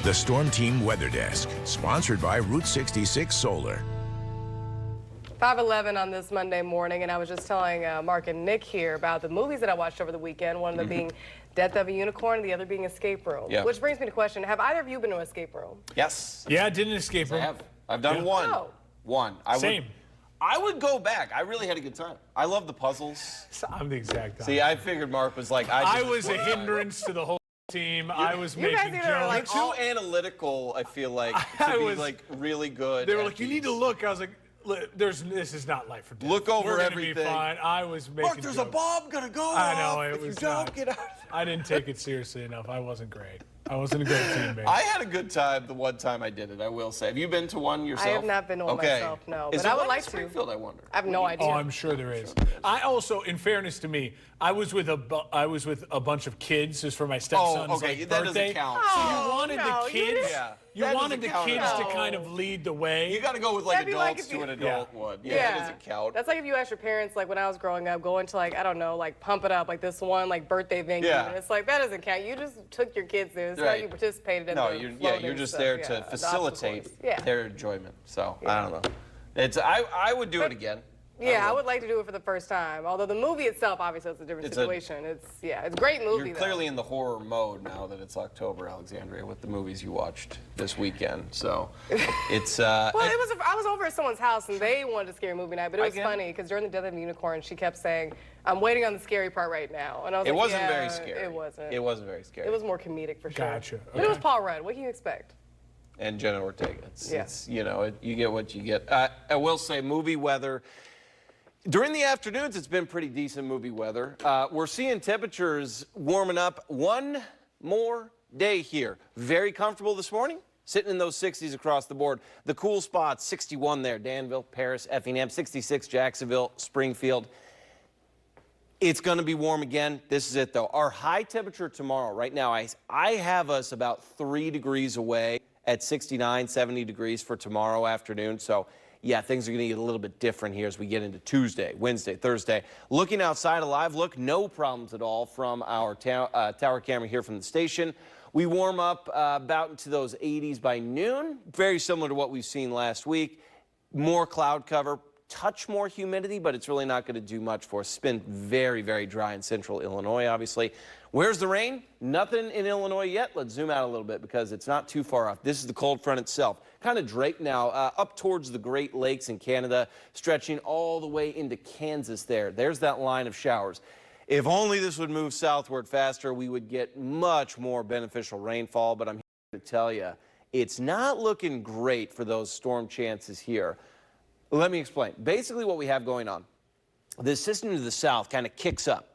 The Storm Team Weather Desk, sponsored by Route 66 Solar. 5:11 on this Monday morning, and I was just telling Mark and Nick here about the movies that I watched over the weekend, one of them being Death of a Unicorn, and the other being Escape Room. Yeah. Which brings me to question, have either of you been to Escape Room? Yes. Yeah, I did an escape room. I have. I've done one. Oh. One. Same. I would go back. I really had a good time. I love the puzzles. I'm the exact opposite. See, I figured Mark was like, I was a hindrance to the whole team. I was making guys either are jokes. like too analytical, I feel like, to be like really good. They were at like, you need these. to look. I was like, this is not life or death. Look over We're gonna everything. Be fine. I was making Mark, there's a jokes. bomb gonna go off. I know, it if was you don't not. get out. I didn't take it seriously enough. I wasn't great. I wasn't a good teammate. I had a good time the one time I did it, I will say. Have you been to one yourself? I have not been to one myself, no. Is But I there would one like in to. Springfield, I wonder. I have no idea. Oh, I'm sure there is. I also, in fairness to me, I was with a bunch of kids. This was for my stepson's okay, like, that birthday. doesn't count. So Oh, you wanted no, the you kids. didn't. Yeah, You that wanted the doesn't kids count. to kind of lead the way. You got to go with like That'd be like adults if you- to an adult one. Yeah, that doesn't count. That's like if you ask your parents, like when I was growing up, going to like, I don't know, like Pump It Up, like this one like birthday venue. Yeah. And it's like, that doesn't count. You just took your kids there. It's not like you participated in No, the you're floating just stuff. there Yeah, to the obstacle facilitate course. Yeah. their enjoyment. So I don't know. I would do it again. Yeah, I would like to do it for the first time. Although the movie itself, obviously, it's a different situation. It's a great movie. You're clearly in the horror mode now that it's October, Alexandria, with the movies you watched this weekend. So it's. Well, I was over at someone's house and they wanted a scary movie night, but it was funny because during the Death of a Unicorn, she kept saying, "I'm waiting on the scary part right now," and I was It like, wasn't yeah, very scary. It wasn't. It wasn't very scary. It was more comedic for sure. Gotcha. But it was Paul Rudd. What can you expect? And Jenna Ortega. Yeah. It's you get what you get. I will say, movie weather. During the afternoons, it's been pretty decent movie weather. We're seeing temperatures warming up one more day here. Very comfortable this morning, sitting in those 60s across the board. The cool spots, 61 there, Danville, Paris, Effingham, 66, Jacksonville, Springfield. It's going to be warm again. This is it, though. Our high temperature tomorrow, right now, I have us about 3 degrees away at 69, 70 degrees for tomorrow afternoon. So, yeah, things are going to get a little bit different here as we get into Tuesday, Wednesday, Thursday. Looking outside a live look, no problems at all from our tower camera here from the station. We warm up about into those 80s by noon, very similar to what we've seen last week. More cloud cover, touch more humidity, but it's really not going to do much for us. It's been very, very dry in central Illinois, obviously. Where's the rain? Nothing in Illinois yet. Let's zoom out a little bit because it's not too far off. This is the cold front itself. Kind of draped now up towards the Great Lakes in Canada, stretching all the way into Kansas there. There's that line of showers. If only this would move southward faster, we would get much more beneficial rainfall, but I'm here to tell you, it's not looking great for those storm chances here. Let me explain. Basically what we have going on, this system to the south kind of kicks up.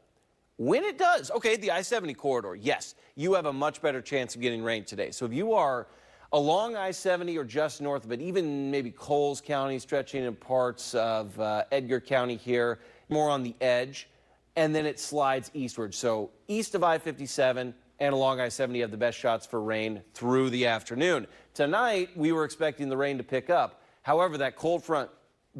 When it does, okay, the I-70 corridor, yes, you have a much better chance of getting rain today. So if you are along I-70 or just north of it, even maybe Coles County, stretching in parts of Edgar County here, more on the edge, and then it slides eastward. So east of I-57 and along I-70 you have the best shots for rain through the afternoon. Tonight, we were expecting the rain to pick up. However, that cold front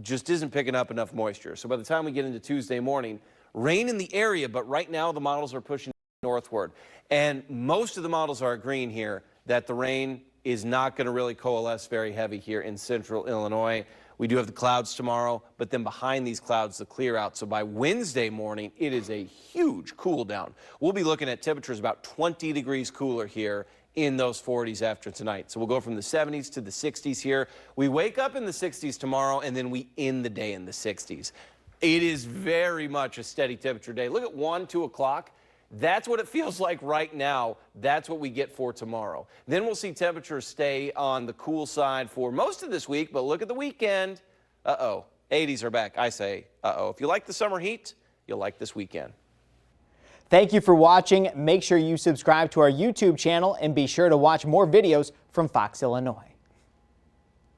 just isn't picking up enough moisture. So by the time we get into Tuesday morning, rain in the area, but right now the models are pushing northward. And most of the models are agreeing here that the rain is not going to really coalesce very heavy here in central Illinois. We do have the clouds tomorrow, but then behind these clouds, the clear out. So by Wednesday morning, it is a huge cool down. We'll be looking at temperatures about 20 degrees cooler here in those 40s after tonight. So we'll go from the 70s to the 60s here. We wake up in the 60s tomorrow, and then we end the day in the 60s. It is very much a steady temperature day. Look at 1, 2 o'clock. That's what it feels like right now. That's what we get for tomorrow. Then we'll see temperatures stay on the cool side for most of this week, but look at the weekend. Uh-oh, 80s are back. I say, uh-oh. If you like the summer heat, you'll like this weekend. Thank you for watching. Make sure you subscribe to our YouTube channel and be sure to watch more videos from Fox Illinois.